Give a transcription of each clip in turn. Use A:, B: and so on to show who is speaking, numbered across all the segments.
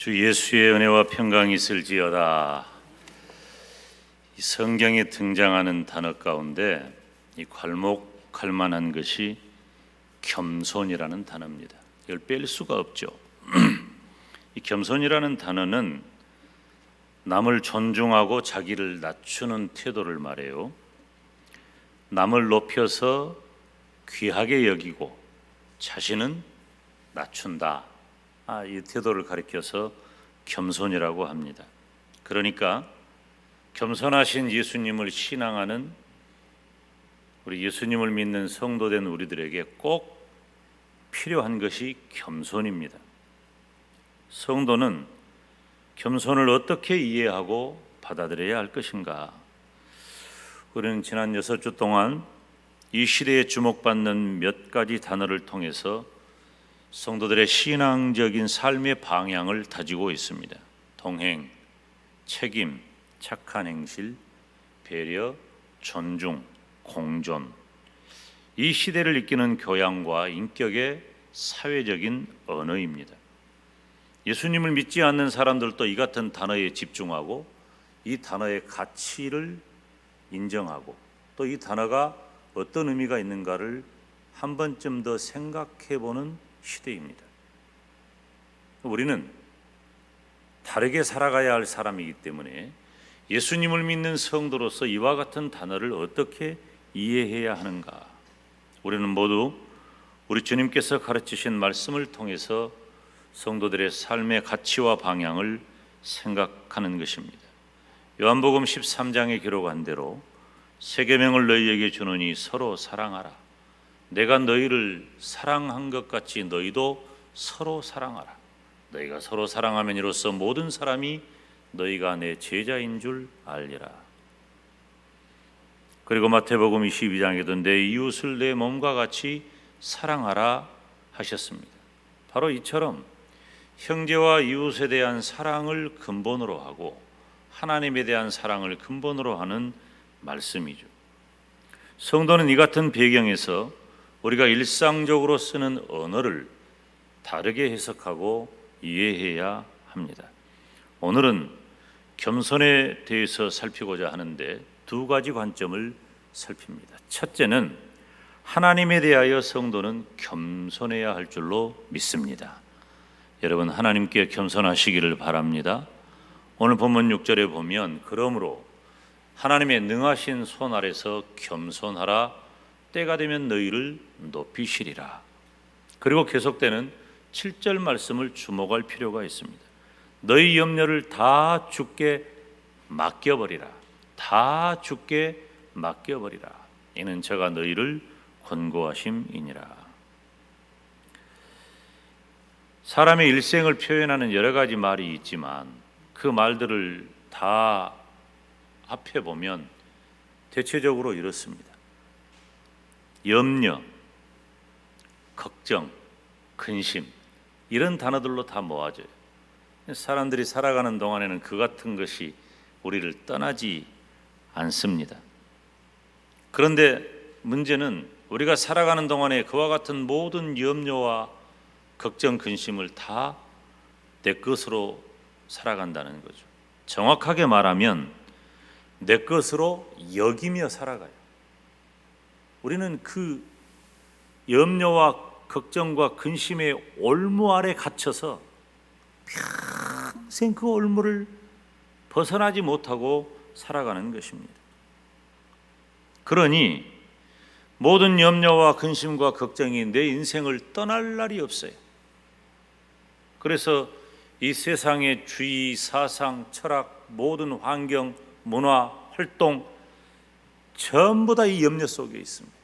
A: 주 예수의 은혜와 평강이 있을지어다. 이 성경에 등장하는 단어 가운데 이 괄목할 만한 것이 겸손이라는 단어입니다. 이걸 뺄 수가 없죠. 이 겸손이라는 단어는 남을 존중하고 자기를 낮추는 태도를 말해요. 남을 높여서 귀하게 여기고 자신은 낮춘다. 이 태도를 가리켜서 겸손이라고 합니다. 그러니까 겸손하신 예수님을 신앙하는 우리 예수님을 믿는 성도된 우리들에게 꼭 필요한 것이 겸손입니다. 성도는 겸손을 어떻게 이해하고 받아들여야 할 것인가? 우리는 지난 6주 동안 이 시대에 주목받는 몇 가지 단어를 통해서 성도들의 신앙적인 삶의 방향을 다지고 있습니다. 동행, 책임, 착한 행실, 배려, 존중, 공존. 이 시대를 이끄는 교양과 인격의 사회적인 언어입니다. 예수님을 믿지 않는 사람들도 이 같은 단어에 집중하고 이 단어의 가치를 인정하고 또 이 단어가 어떤 의미가 있는가를 한 번쯤 더 생각해 보는 시대입니다. 우리는 다르게 살아가야 할 사람이기 때문에 예수님을 믿는 성도로서 이와 같은 단어를 어떻게 이해해야 하는가? 우리는 모두 우리 주님께서 가르치신 말씀을 통해서 성도들의 삶의 가치와 방향을 생각하는 것입니다. 요한복음 13장에 기록한 대로 새 계명을 너희에게 주노니 서로 사랑하라. 내가 너희를 사랑한 것 같이 너희도 서로 사랑하라. 너희가 서로 사랑하면 이로써 모든 사람이 너희가 내 제자인 줄 알리라. 그리고 마태복음 22장에도 내 이웃을 내 몸과 같이 사랑하라 하셨습니다. 바로 이처럼 형제와 이웃에 대한 사랑을 근본으로 하고 하나님에 대한 사랑을 근본으로 하는 말씀이죠. 성도는 이 같은 배경에서 우리가 일상적으로 쓰는 언어를 다르게 해석하고 이해해야 합니다. 오늘은 겸손에 대해서 살피고자 하는데 두 가지 관점을 살핍니다. 첫째는 하나님에 대하여 성도는 겸손해야 할 줄로 믿습니다. 여러분, 하나님께 겸손하시기를 바랍니다. 오늘 본문 6절에 보면 그러므로 하나님의 능하신 손 아래서 겸손하라. 때가 되면 너희를 높이시리라. 그리고 계속되는 7절 말씀을 주목할 필요가 있습니다. 너희 염려를 다 주께 맡겨버리라. 다 주께 맡겨버리라. 이는 저가 너희를 권고하심이니라. 사람의 일생을 표현하는 여러 가지 말이 있지만 그 말들을 다 합해보면 대체적으로 이렇습니다. 염려, 걱정, 근심 이런 단어들로 다 모아져요. 사람들이 살아가는 동안에는 그 같은 것이 우리를 떠나지 않습니다. 그런데 문제는 우리가 살아가는 동안에 그와 같은 모든 염려와 걱정, 근심을 다 내 것으로 살아간다는 거죠. 정확하게 말하면 내 것으로 여기며 살아가요. 우리는 그 염려와 걱정과 근심의 올무 아래 갇혀서 평생 그 올무를 벗어나지 못하고 살아가는 것입니다. 그러니 모든 염려와 근심과 걱정이 내 인생을 떠날 날이 없어요. 그래서 이 세상의 주의, 사상, 철학, 모든 환경, 문화, 활동 전부 다 이 염려 속에 있습니다.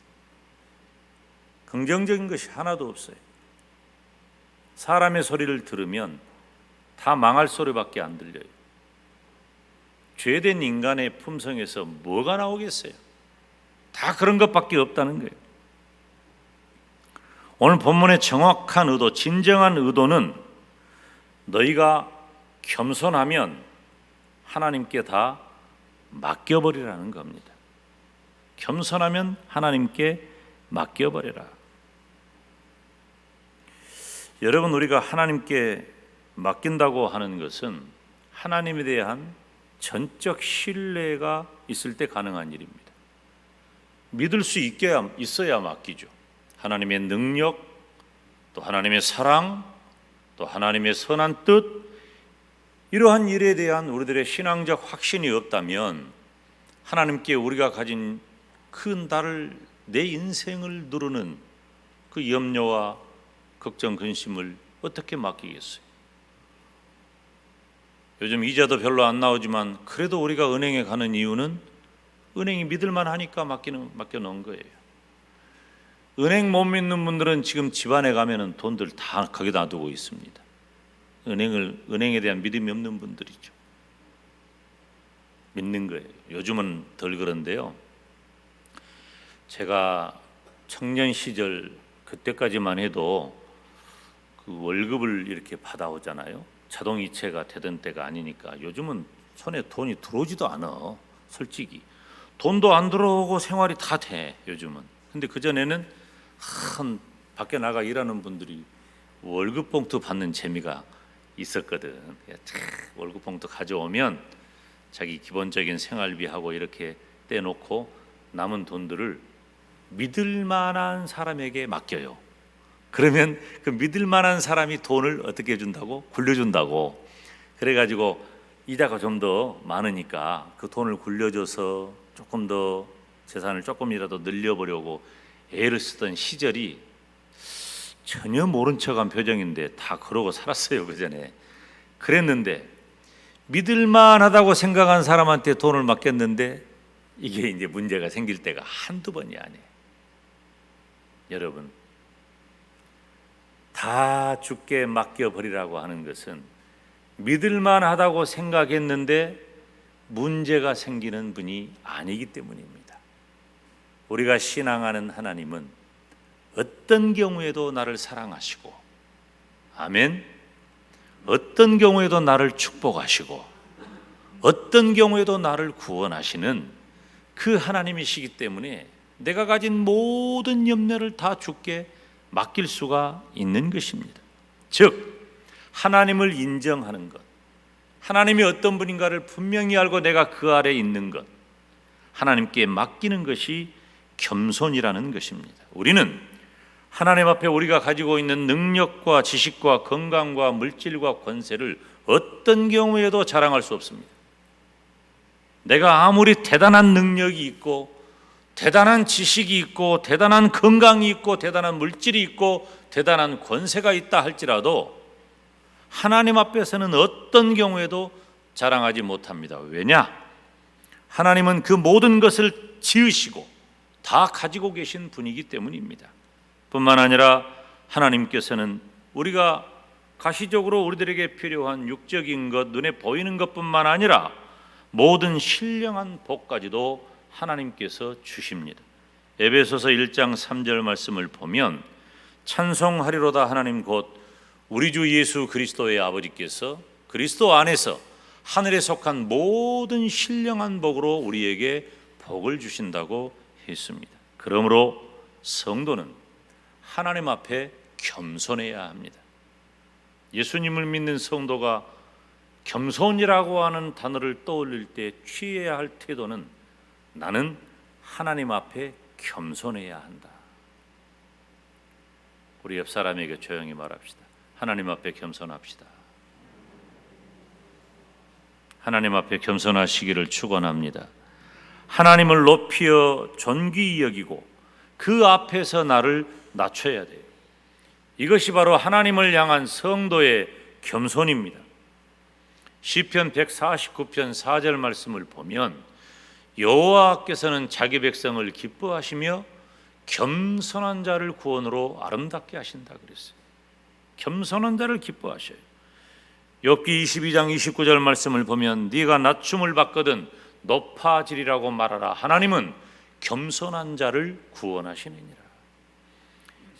A: 긍정적인 것이 하나도 없어요. 사람의 소리를 들으면 다 망할 소리밖에 안 들려요. 죄된 인간의 품성에서 뭐가 나오겠어요? 다 그런 것밖에 없다는 거예요. 오늘 본문의 정확한 의도, 진정한 의도는 너희가 겸손하면 하나님께 다 맡겨버리라는 겁니다. 겸손하면 하나님께 맡겨버려라. 여러분, 우리가 하나님께 맡긴다고 하는 것은 하나님에 대한 전적 신뢰가 있을 때 가능한 일입니다. 믿을 수 있어야 맡기죠. 하나님의 능력, 또 하나님의 사랑, 또 하나님의 선한 뜻, 이러한 일에 대한 우리들의 신앙적 확신이 없다면 하나님께 우리가 가진 큰 내 인생을 누르는 그 염려와 걱정, 근심을 어떻게 맡기겠어요? 요즘 이자도 별로 안 나오지만 그래도 우리가 은행에 가는 이유는 은행이 믿을만 하니까 맡겨놓은 거예요. 은행 못 믿는 분들은 지금 집안에 가면은 돈들 다 거기다 놔두고 있습니다. 은행에 대한 믿음이 없는 분들이죠. 믿는 거예요. 요즘은 덜 그런데요. 제가 청년 시절 그때까지만 해도 그 월급을 이렇게 받아오잖아요. 자동이체가 되던 때가 아니니까. 요즘은 손에 돈이 들어오지도 않아. 솔직히 돈도 안 들어오고 생활이 다 돼 요즘은. 근데 그전에는 밖에 나가 일하는 분들이 월급 봉투 받는 재미가 있었거든. 월급 봉투 가져오면 자기 기본적인 생활비하고 이렇게 떼놓고 남은 돈들을 믿을 만한 사람에게 맡겨요. 그러면 그 믿을 만한 사람이 돈을 어떻게 해준다고? 굴려준다고. 그래가지고 이자가 좀 더 많으니까 그 돈을 굴려줘서 조금 더 재산을 조금이라도 늘려보려고 애를 쓰던 시절이 전혀 모른 척한 표정인데 다 그러고 살았어요. 그 전에 그랬는데 믿을만하다고 생각한 사람한테 돈을 맡겼는데 이게 이제 문제가 생길 때가 한두 번이 아니에요. 여러분, 다 주께 맡겨버리라고 하는 것은 믿을만하다고 생각했는데 문제가 생기는 분이 아니기 때문입니다. 우리가 신앙하는 하나님은 어떤 경우에도 나를 사랑하시고, 아멘, 어떤 경우에도 나를 축복하시고, 어떤 경우에도 나를 구원하시는 그 하나님이시기 때문에 내가 가진 모든 염려를 다 주께 맡길 수가 있는 것입니다. 즉 하나님을 인정하는 것, 하나님이 어떤 분인가를 분명히 알고 내가 그 아래 있는 것, 하나님께 맡기는 것이 겸손이라는 것입니다. 우리는 하나님 앞에 우리가 가지고 있는 능력과 지식과 건강과 물질과 권세를 어떤 경우에도 자랑할 수 없습니다. 내가 아무리 대단한 능력이 있고 대단한 지식이 있고 대단한 건강이 있고 대단한 물질이 있고 대단한 권세가 있다 할지라도 하나님 앞에서는 어떤 경우에도 자랑하지 못합니다. 왜냐? 하나님은 그 모든 것을 지으시고 다 가지고 계신 분이기 때문입니다. 뿐만 아니라 하나님께서는 우리가 가시적으로 우리들에게 필요한 육적인 것, 눈에 보이는 것뿐만 아니라 모든 신령한 복까지도 하나님께서 주십니다. 에베소서 1장 3절 말씀을 보면 찬송하리로다 하나님 곧 우리 주 예수 그리스도의 아버지께서 그리스도 안에서 하늘에 속한 모든 신령한 복으로 우리에게 복을 주신다고 했습니다. 그러므로 성도는 하나님 앞에 겸손해야 합니다. 예수님을 믿는 성도가 겸손이라고 하는 단어를 떠올릴 때 취해야 할 태도는 나는 하나님 앞에 겸손해야 한다. 우리 옆 사람에게 조용히 말합시다. 하나님 앞에 겸손합시다. 하나님 앞에 겸손하시기를 축원합니다. 하나님을 높여 존귀히 여기고 그 앞에서 나를 낮춰야 돼요. 이것이 바로 하나님을 향한 성도의 겸손입니다. 시편 149편 4절 말씀을 보면 여호와께서는 자기 백성을 기뻐하시며 겸손한 자를 구원으로 아름답게 하신다 그랬어요. 겸손한 자를 기뻐하셔요. 욥기 22장 29절 말씀을 보면 네가 낮춤을 받거든 높아지리라고 말하라. 하나님은 겸손한 자를 구원하시느니라.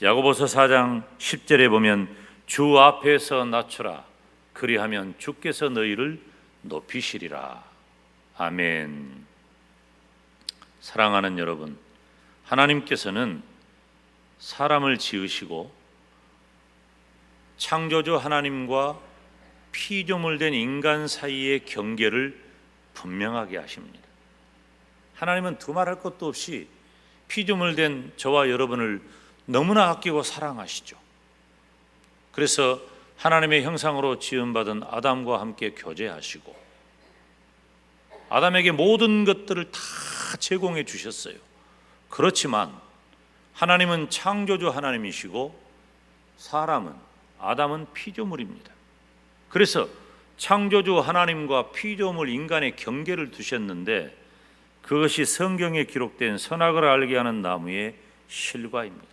A: 야고보서 4장 10절에 보면 주 앞에서 낮추라. 그리하면 주께서 너희를 높이시리라. 아멘. 사랑하는 여러분, 하나님께서는 사람을 지으시고 창조주 하나님과 피조물된 인간 사이의 경계를 분명하게 하십니다. 하나님은 두말할 것도 없이 피조물된 저와 여러분을 너무나 아끼고 사랑하시죠. 그래서 하나님의 형상으로 지음받은 아담과 함께 교제하시고 아담에게 모든 것들을 다 제공해 주셨어요. 그렇지만 하나님은 창조주 하나님이시고 사람은, 아담은 피조물입니다. 그래서 창조주 하나님과 피조물 인간의 경계를 두셨는데 그것이 성경에 기록된 선악을 알게 하는 나무의 실과입니다.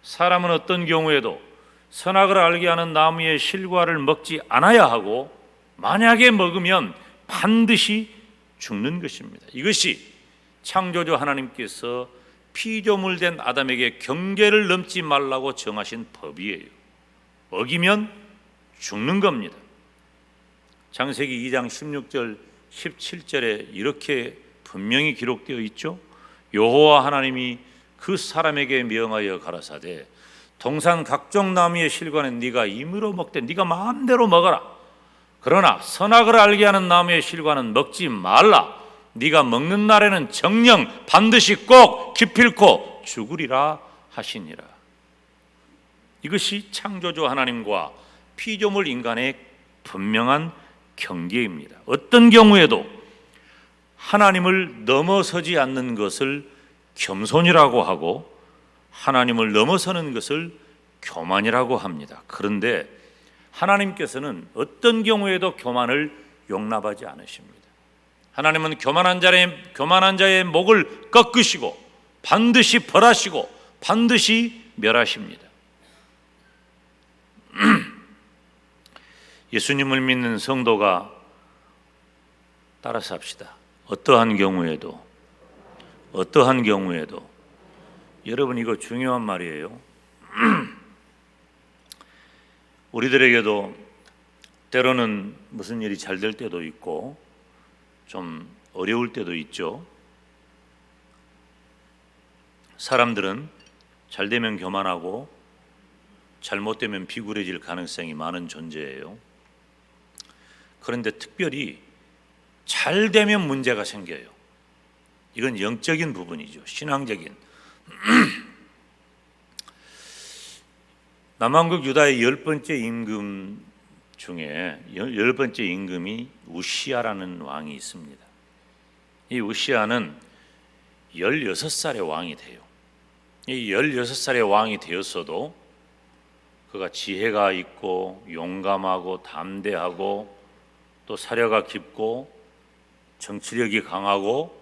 A: 사람은 어떤 경우에도 선악을 알게 하는 나무의 실과를 먹지 않아야 하고 만약에 먹으면 반드시 죽는 것입니다. 이것이 창조주 하나님께서 피조물된 아담에게 경계를 넘지 말라고 정하신 법이에요. 어기면 죽는 겁니다. 창세기 2장 16절 17절에 이렇게 분명히 기록되어 있죠. 여호와 하나님이 그 사람에게 명하여 가라사대 동산 각종 나무의 실과는 네가 임의로 먹되 네가 마음대로 먹어라. 그러나 선악을 알게 하는 나무의 실과는 먹지 말라. 네가 먹는 날에는 정녕 반드시 꼭 기필코 죽으리라 하시니라. 이것이 창조주 하나님과 피조물 인간의 분명한 경계입니다. 어떤 경우에도 하나님을 넘어서지 않는 것을 겸손이라고 하고 하나님을 넘어서는 것을 교만이라고 합니다. 그런데 하나님께서는 어떤 경우에도 교만을 용납하지 않으십니다. 하나님은 교만한 자의 목을 꺾으시고 반드시 벌하시고 반드시 멸하십니다. 예수님을 믿는 성도가 따라서 합시다. 어떠한 경우에도 여러분 이거 중요한 말이에요. 우리들에게도 때로는 무슨 일이 잘 될 때도 있고 좀 어려울 때도 있죠. 사람들은 잘 되면 교만하고 잘못되면 비굴해질 가능성이 많은 존재예요. 그런데 특별히 잘 되면 문제가 생겨요. 이건 영적인 부분이죠. 신앙적인. 남왕국 유다의 10번째 임금 중에 10번째 임금이 우시야라는 왕이 있습니다. 이 우시야는 16살의 왕이 돼요. 이 16살의 왕이 되었어도 그가 지혜가 있고 용감하고 담대하고 또 사려가 깊고 정치력이 강하고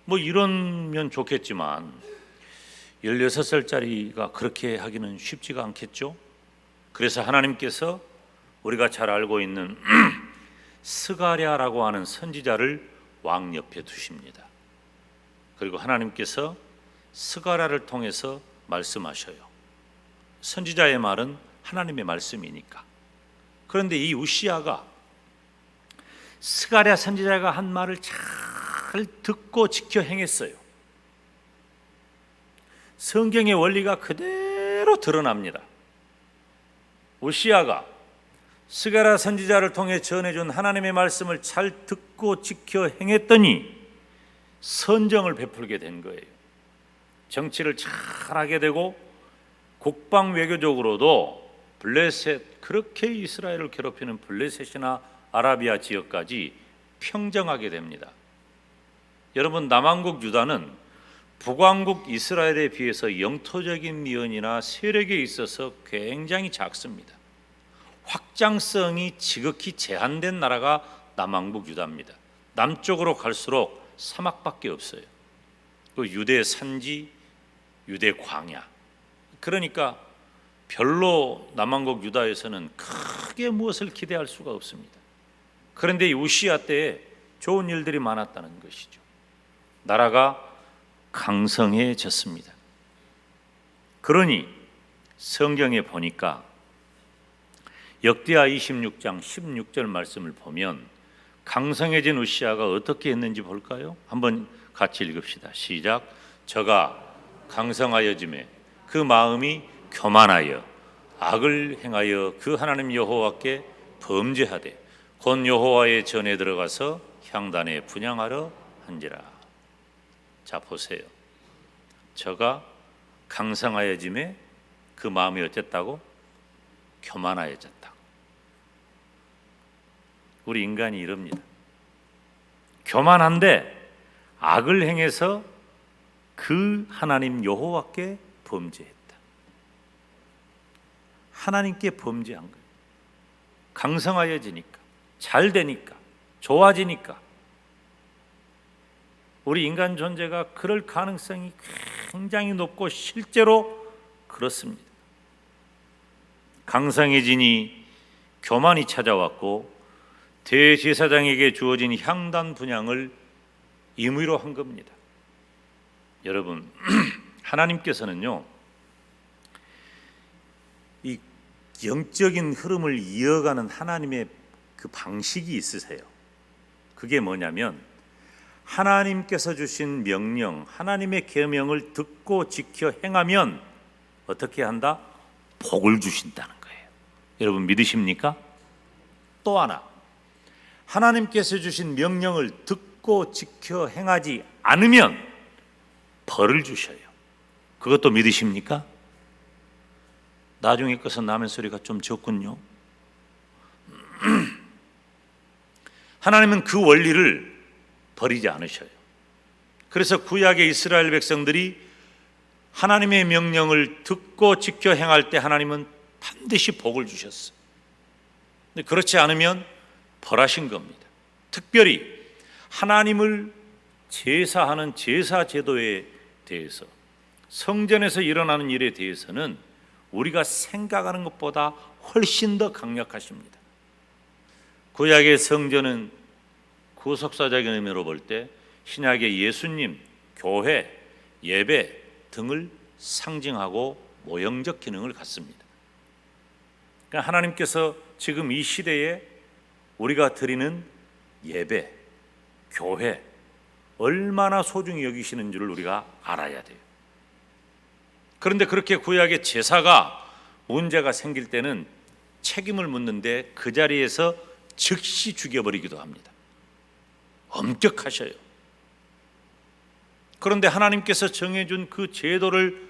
A: 뭐 이러면 좋겠지만 16살짜리가 그렇게 하기는 쉽지가 않겠죠. 그래서 하나님께서 우리가 잘 알고 있는 스가랴라고 하는 선지자를 왕 옆에 두십니다. 그리고 하나님께서 스가랴를 통해서 말씀하셔요. 선지자의 말은 하나님의 말씀이니까. 그런데 이 우시야가 스가랴 선지자가 한 말을 잘 듣고 지켜 행했어요. 성경의 원리가 그대로 드러납니다. 우시야가 스가랴 선지자를 통해 전해준 하나님의 말씀을 잘 듣고 지켜 행했더니 선정을 베풀게 된 거예요. 정치를 잘하게 되고 국방 외교적으로도 블레셋, 그렇게 이스라엘을 괴롭히는 블레셋이나 아라비아 지역까지 평정하게 됩니다. 여러분, 남왕국 유다는 북왕국 이스라엘에 비해서 영토적인 면이나 세력에 있어서 굉장히 작습니다. 확장성이 지극히 제한된 나라가 남왕국 유다입니다. 남쪽으로 갈수록 사막밖에 없어요. 그 유대 산지, 유대 광야. 그러니까 별로 남왕국 유다에서는 크게 무엇을 기대할 수가 없습니다. 그런데 이 우시야 때에 좋은 일들이 많았다는 것이죠. 나라가 강성해졌습니다. 그러니 성경에 보니까 역대하 26장 16절 말씀을 보면 강성해진 우시야가 어떻게 했는지 볼까요? 한번 같이 읽읍시다. 시작. 저가 강성하여짐에 그 마음이 교만하여 악을 행하여 그 하나님 여호와께 범죄하되 곧 여호와의 전에 들어가서 향단에 분향하러 한지라. 자 보세요. 저가 강성하여짐에 그 마음이 어쨌다고? 교만하여졌다. 우리 인간이 이럽니다. 교만한데 악을 행해서 그 하나님 여호와께 범죄했다. 하나님께 범죄한 거예요. 강성하여지니까, 잘 되니까, 좋아지니까. 우리 인간 존재가 그럴 가능성이 굉장히 높고 실제로 그렇습니다. 강성해지니 교만이 찾아왔고 대제사장에게 주어진 향단 분향을 임의로 한 겁니다. 여러분, 하나님께서는요, 이 영적인 흐름을 이어가는 하나님의 그 방식이 있으세요. 그게 뭐냐면 하나님께서 주신 명령, 하나님의 계명을 듣고 지켜 행하면 어떻게 한다? 복을 주신다는 거예요. 여러분 믿으십니까? 또 하나, 하나님께서 주신 명령을 듣고 지켜 행하지 않으면 벌을 주셔요. 그것도 믿으십니까? 나중에 것은 남의 소리가 좀 적군요. 하나님은 그 원리를 버리지 않으셔요. 그래서 구약의 이스라엘 백성들이 하나님의 명령을 듣고 지켜 행할 때 하나님은 반드시 복을 주셨어요. 근데 그렇지 않으면 벌하신 겁니다. 특별히 하나님을 제사하는 제사 제도에 대해서, 성전에서 일어나는 일에 대해서는 우리가 생각하는 것보다 훨씬 더 강력하십니다. 구약의 성전은 구속사적인 의미로 볼 때 신약의 예수님, 교회, 예배 등을 상징하고 모형적 기능을 갖습니다. 그러니까 하나님께서 지금 이 시대에 우리가 드리는 예배, 교회 얼마나 소중히 여기시는 줄을 우리가 알아야 돼요. 그런데 그렇게 구약의 제사가 문제가 생길 때는 책임을 묻는데 그 자리에서 즉시 죽여버리기도 합니다. 엄격하셔요. 그런데 하나님께서 정해준 그 제도를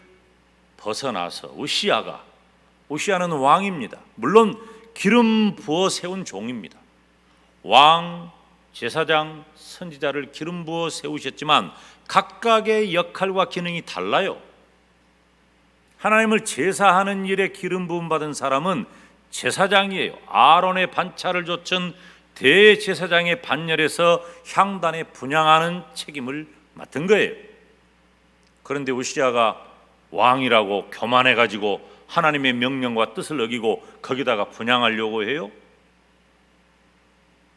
A: 벗어나서 우시아는 왕입니다. 물론 기름 부어 세운 종입니다. 왕, 제사장, 선지자를 기름 부어 세우셨지만 각각의 역할과 기능이 달라요. 하나님을 제사하는 일에 기름 부음 받은 사람은 제사장이에요. 아론의 반차를 좇은 대제사장의 반열에서 향단에 분향하는 책임을 맡은 거예요. 그런데 우시아가 왕이라고 교만해가지고 하나님의 명령과 뜻을 어기고 거기다가 분향하려고 해요?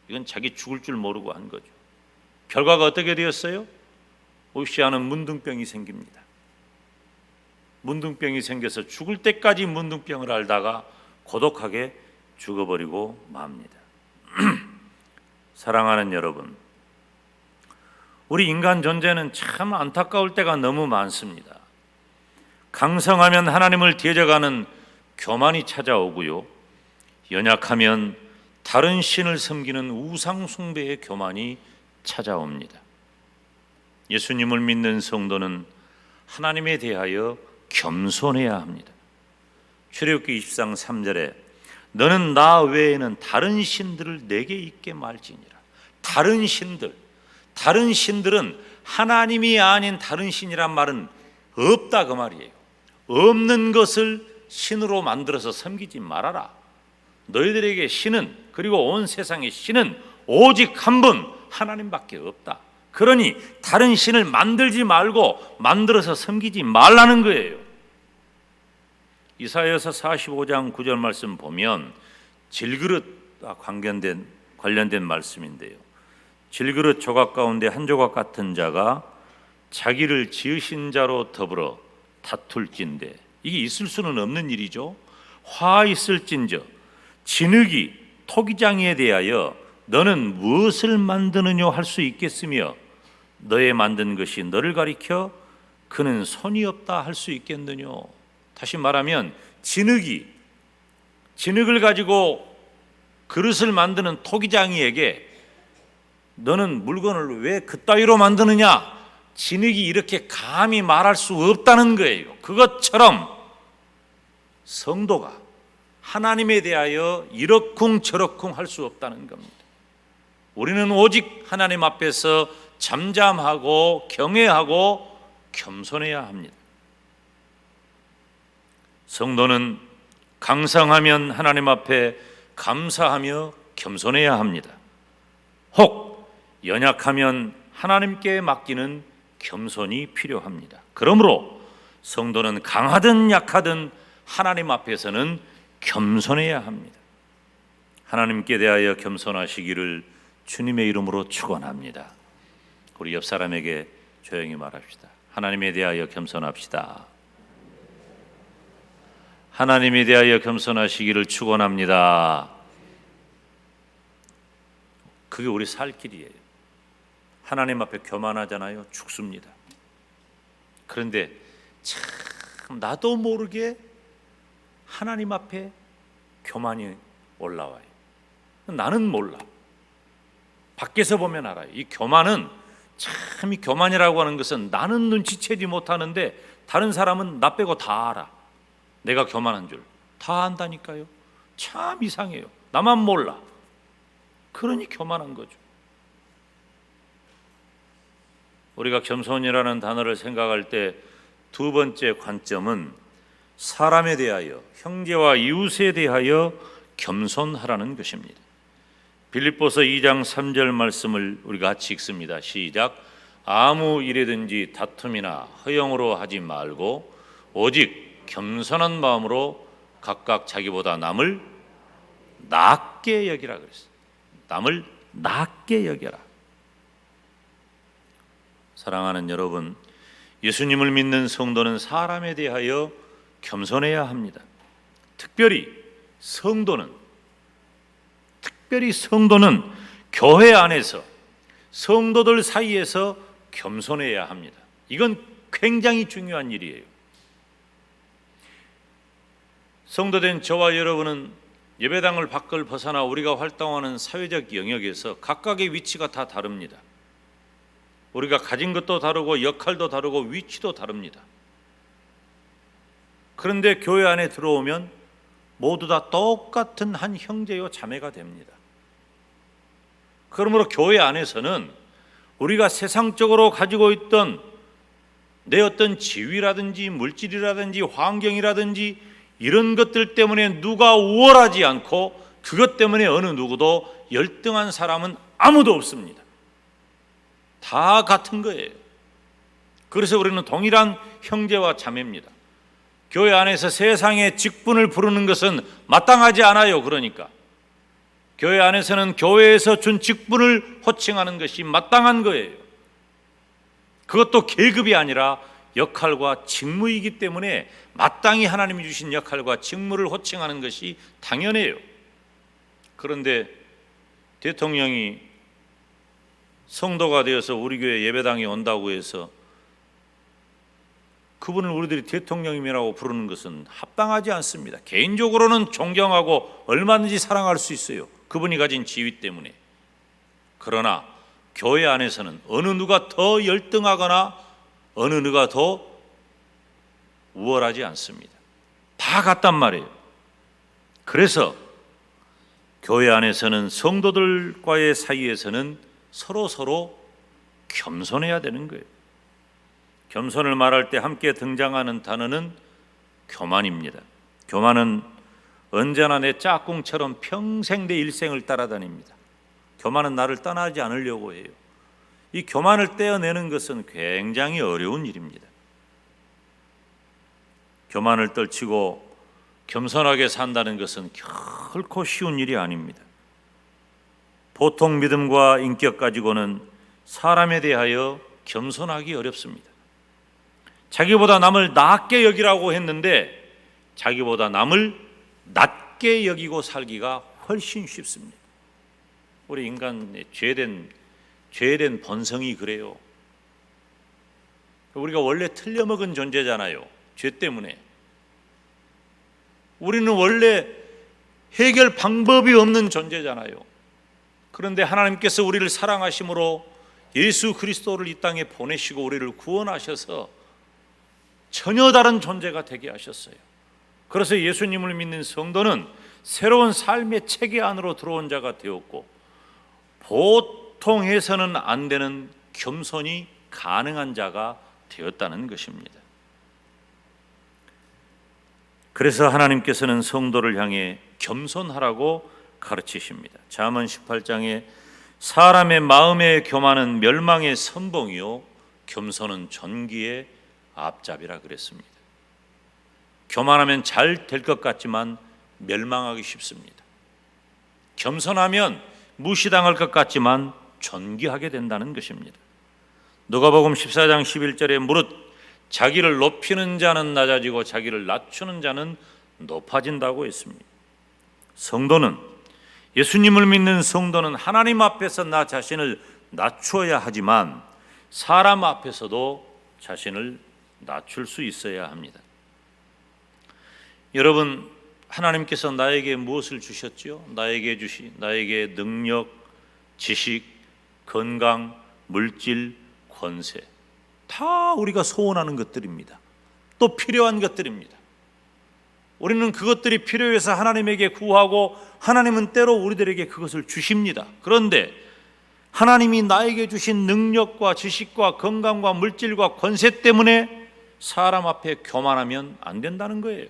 A: 이건 자기 죽을 줄 모르고 한 거죠. 결과가 어떻게 되었어요? 우시아는 문둥병이 생깁니다. 문둥병이 생겨서 죽을 때까지 문둥병을 앓다가 고독하게 죽어버리고 맙니다. 사랑하는 여러분, 우리 인간 존재는 참 안타까울 때가 너무 많습니다. 강성하면 하나님을 대적하는 교만이 찾아오고요, 연약하면 다른 신을 섬기는 우상 숭배의 교만이 찾아옵니다. 예수님을 믿는 성도는 하나님에 대하여 겸손해야 합니다. 출애굽기 20장 3절에 너는 나 외에는 다른 신들을 내게 있게 말지니라. 다른 신들은 하나님이 아닌 다른 신이란 말은 없다 그 말이에요. 없는 것을 신으로 만들어서 섬기지 말아라. 너희들에게 신은, 그리고 온 세상의 신은 오직 한 분 하나님밖에 없다. 그러니 다른 신을 만들지 말고 만들어서 섬기지 말라는 거예요. 이사야서 45장 9절 말씀 보면 질그릇과 관련된 말씀인데요, 질그릇 조각 가운데 한 조각 같은 자가 자기를 지으신 자로 더불어 다툴진대. 이게 있을 수는 없는 일이죠. 화 있을진저 진흙이 토기장이에 대하여 너는 무엇을 만드느냐 할 수 있겠으며 너의 만든 것이 너를 가리켜 그는 손이 없다 할 수 있겠느냐. 다시 말하면 진흙을 가지고 그릇을 만드는 토기장이에게 너는 물건을 왜 그따위로 만드느냐, 진흙이 이렇게 감히 말할 수 없다는 거예요. 그것처럼 성도가 하나님에 대하여 이러쿵저러쿵 할 수 없다는 겁니다. 우리는 오직 하나님 앞에서 잠잠하고 경외하고 겸손해야 합니다. 성도는 강성하면 하나님 앞에 감사하며 겸손해야 합니다. 혹 연약하면 하나님께 맡기는 겸손이 필요합니다. 그러므로 성도는 강하든 약하든 하나님 앞에서는 겸손해야 합니다. 하나님께 대하여 겸손하시기를 주님의 이름으로 축원합니다. 우리 옆 사람에게 조용히 말합시다. 하나님에 대하여 겸손합시다. 하나님에 대하여 겸손하시기를 축원합니다. 그게 우리 살 길이에요. 하나님 앞에 교만하잖아요. 죽습니다. 그런데 참 나도 모르게 하나님 앞에 교만이 올라와요. 나는 몰라. 밖에서 보면 알아요. 이 교만은 참, 이 교만이라고 하는 것은 나는 눈치채지 못하는데 다른 사람은 나 빼고 다 알아. 내가 교만한 줄 다 안다니까요. 참 이상해요. 나만 몰라. 그러니 교만한 거죠. 우리가 겸손이라는 단어를 생각할 때 두 번째 관점은 사람에 대하여, 형제와 이웃에 대하여 겸손하라는 것입니다. 빌립보서 2장 3절 말씀을 우리가 같이 읽습니다. 시작. 아무 일에든지 다툼이나 허영으로 하지 말고 오직 겸손한 마음으로 각각 자기보다 남을 낮게 여기라 그랬어요. 남을 낮게 여겨라. 사랑하는 여러분, 예수님을 믿는 성도는 사람에 대하여 겸손해야 합니다. 특별히 성도는 교회 안에서 성도들 사이에서 겸손해야 합니다. 이건 굉장히 중요한 일이에요. 성도된 저와 여러분은 예배당을 밖을 벗어나 우리가 활동하는 사회적 영역에서 각각의 위치가 다 다릅니다. 우리가 가진 것도 다르고 역할도 다르고 위치도 다릅니다. 그런데 교회 안에 들어오면 모두 다 똑같은 한 형제요 자매가 됩니다. 그러므로 교회 안에서는 우리가 세상적으로 가지고 있던 내 어떤 지위라든지 물질이라든지 환경이라든지 이런 것들 때문에 누가 우월하지 않고 그것 때문에 어느 누구도 열등한 사람은 아무도 없습니다. 다 같은 거예요. 그래서 우리는 동일한 형제와 자매입니다. 교회 안에서 세상의 직분을 부르는 것은 마땅하지 않아요. 그러니까 교회 안에서는 교회에서 준 직분을 호칭하는 것이 마땅한 거예요. 그것도 계급이 아니라 역할과 직무이기 때문에 마땅히 하나님이 주신 역할과 직무를 호칭하는 것이 당연해요. 그런데 대통령이 성도가 되어서 우리 교회 예배당에 온다고 해서 그분을 우리들이 대통령님이라고 부르는 것은 합당하지 않습니다. 개인적으로는 존경하고 얼마든지 사랑할 수 있어요. 그분이 가진 지위 때문에. 그러나 교회 안에서는 어느 누가 더 열등하거나 어느 누가 더 우월하지 않습니다. 다 같단 말이에요. 그래서 교회 안에서는 성도들과의 사이에서는 서로 겸손해야 되는 거예요. 겸손을 말할 때 함께 등장하는 단어는 교만입니다. 교만은 언제나 내 짝꿍처럼 평생 내 일생을 따라다닙니다. 교만은 나를 떠나지 않으려고 해요. 이 교만을 떼어내는 것은 굉장히 어려운 일입니다. 교만을 떨치고 겸손하게 산다는 것은 결코 쉬운 일이 아닙니다. 보통 믿음과 인격 가지고는 사람에 대하여 겸손하기 어렵습니다. 자기보다 남을 낮게 여기라고 했는데 자기보다 남을 낮게 여기고 살기가 훨씬 쉽습니다. 우리 인간의 죄된 본성이 그래요. 우리가 원래 틀려먹은 존재잖아요. 죄 때문에. 우리는 원래 해결 방법이 없는 존재잖아요. 그런데 하나님께서 우리를 사랑하심으로 예수 그리스도를 이 땅에 보내시고 우리를 구원하셔서 전혀 다른 존재가 되게 하셨어요. 그래서 예수님을 믿는 성도는 새로운 삶의 체계 안으로 들어온 자가 되었고, 보통 해서는 안 되는 겸손이 가능한 자가 되었다는 것입니다. 그래서 하나님께서는 성도를 향해 겸손하라고 가르치십니다. 잠언 18장에 사람의 마음의 교만은 멸망의 선봉이요 겸손은 존귀의 앞잡이라 그랬습니다. 교만하면 잘 될 것 같지만 멸망하기 쉽습니다. 겸손하면 무시당할 것 같지만 존귀하게 된다는 것입니다. 누가복음 14장 11절에 무릇 자기를 높이는 자는 낮아지고 자기를 낮추는 자는 높아진다고 했습니다. 성도는, 예수님을 믿는 성도는 하나님 앞에서 나 자신을 낮추어야 하지만 사람 앞에서도 자신을 낮출 수 있어야 합니다. 여러분, 하나님께서 나에게 무엇을 주셨죠? 나에게 능력, 지식, 건강, 물질, 권세, 다 우리가 소원하는 것들입니다. 또 필요한 것들입니다. 우리는 그것들이 필요해서 하나님에게 구하고 하나님은 때로 우리들에게 그것을 주십니다. 그런데 하나님이 나에게 주신 능력과 지식과 건강과 물질과 권세 때문에 사람 앞에 교만하면 안 된다는 거예요.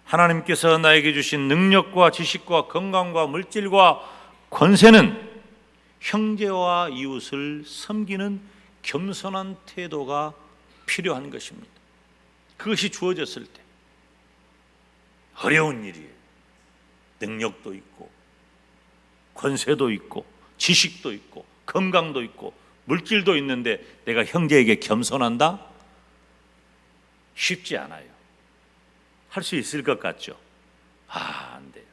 A: 하나님께서 나에게 주신 능력과 지식과 건강과 물질과 권세는 형제와 이웃을 섬기는 겸손한 태도가 필요한 것입니다. 그것이 주어졌을 때 어려운 일이에요. 능력도 있고 권세도 있고 지식도 있고 건강도 있고 물질도 있는데 내가 형제에게 겸손한다? 쉽지 않아요. 할 수 있을 것 같죠? 안 돼요.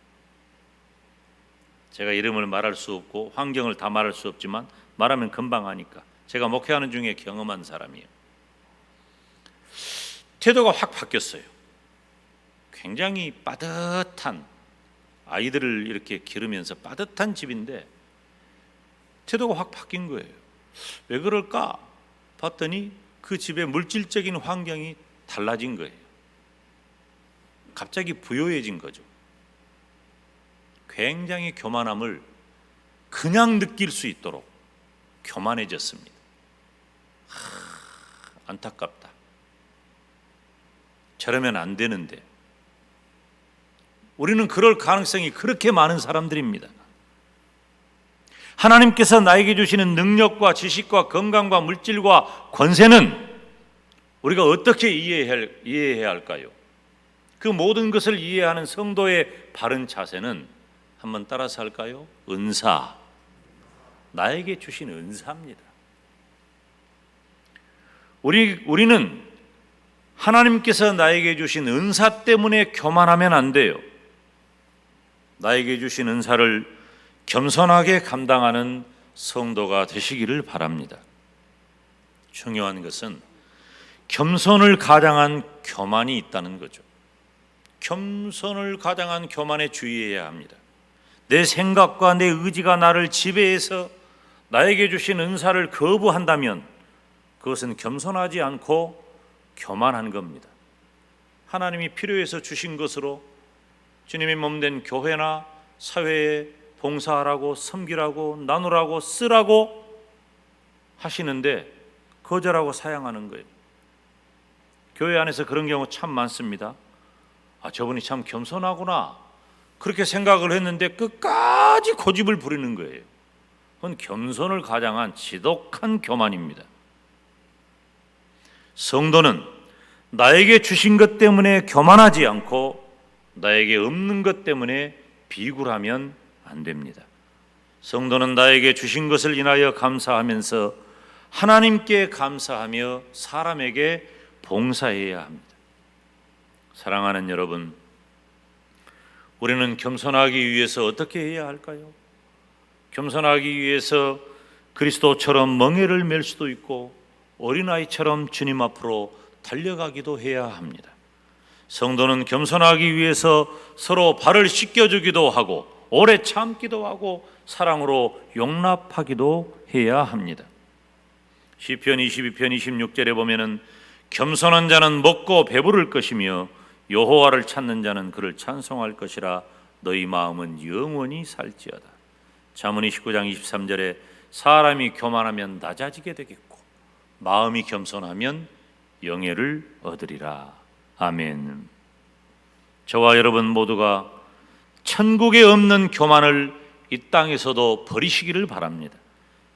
A: 제가 이름을 말할 수 없고 환경을 다 말할 수 없지만 말하면 금방 하니까 제가 목회하는 중에 경험한 사람이에요. 태도가 확 바뀌었어요. 굉장히 빠듯한, 아이들을 이렇게 기르면서 빠듯한 집인데 태도가 확 바뀐 거예요. 왜 그럴까 봤더니 그 집의 물질적인 환경이 달라진 거예요. 갑자기 부유해진 거죠. 굉장히 교만함을 그냥 느낄 수 있도록 교만해졌습니다. 안타깝다. 저러면 안 되는데. 우리는 그럴 가능성이 그렇게 많은 사람들입니다. 하나님께서 나에게 주시는 능력과 지식과 건강과 물질과 권세는 우리가 어떻게 이해해야 할까요? 그 모든 것을 이해하는 성도의 바른 자세는 한번 따라서 할까요? 은사. 나에게 주신 은사입니다. 우리는 하나님께서 나에게 주신 은사 때문에 교만하면 안 돼요. 나에게 주신 은사를 겸손하게 감당하는 성도가 되시기를 바랍니다. 중요한 것은 겸손을 가장한 교만이 있다는 거죠. 겸손을 가장한 교만에 주의해야 합니다. 내 생각과 내 의지가 나를 지배해서 나에게 주신 은사를 거부한다면 그것은 겸손하지 않고 교만한 겁니다. 하나님이 필요해서 주신 것으로 주님의 몸된 교회나 사회에 봉사하라고, 섬기라고, 나누라고, 쓰라고 하시는데 거절하고 사양하는 거예요. 교회 안에서 그런 경우 참 많습니다. 저분이 참 겸손하구나 그렇게 생각을 했는데 끝까지 고집을 부리는 거예요. 그건 겸손을 가장한 지독한 교만입니다. 성도는 나에게 주신 것 때문에 교만하지 않고 나에게 없는 것 때문에 비굴하면 안 됩니다. 성도는 나에게 주신 것을 인하여 감사하면서 하나님께 감사하며 사람에게 봉사해야 합니다. 사랑하는 여러분, 우리는 겸손하기 위해서 어떻게 해야 할까요? 겸손하기 위해서 그리스도처럼 멍에를 맬 수도 있고 어린아이처럼 주님 앞으로 달려가기도 해야 합니다. 성도는 겸손하기 위해서 서로 발을 씻겨주기도 하고 오래 참기도 하고 사랑으로 용납하기도 해야 합니다. 시편 22편 26절에 보면은 겸손한 자는 먹고 배부를 것이며 여호와를 찾는 자는 그를 찬송할 것이라 너희 마음은 영원히 살지어다. 잠언 29장 23절에 사람이 교만하면 낮아지게 되겠고 마음이 겸손하면 영예를 얻으리라. 아멘. 저와 여러분 모두가 천국에 없는 교만을 이 땅에서도 버리시기를 바랍니다.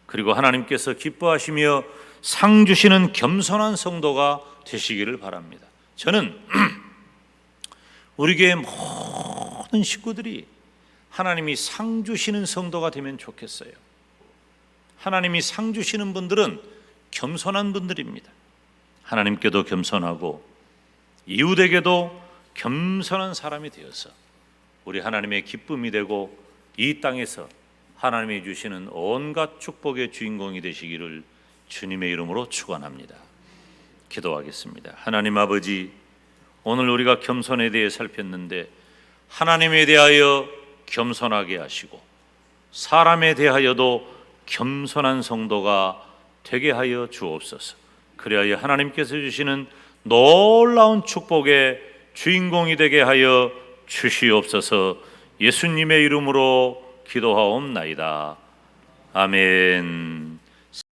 A: 그리고 하나님께서 기뻐하시며 상 주시는 겸손한 성도가 되시기를 바랍니다. 저는 우리 교회 모든 식구들이 하나님이 상 주시는 성도가 되면 좋겠어요. 하나님이 상 주시는 분들은 겸손한 분들입니다. 하나님께도 겸손하고 이웃에게도 겸손한 사람이 되어서 우리 하나님의 기쁨이 되고 이 땅에서 하나님이 주시는 온갖 축복의 주인공이 되시기를 주님의 이름으로 축원합니다. 기도하겠습니다. 하나님 아버지, 오늘 우리가 겸손에 대해 살폈는데 하나님에 대하여 겸손하게 하시고 사람에 대하여도 겸손한 성도가 되게 하여 주옵소서. 그리하여 하나님께서 주시는 놀라운 축복의 주인공이 되게 하여 주시옵소서. 예수님의 이름으로 기도하옵나이다. 아멘.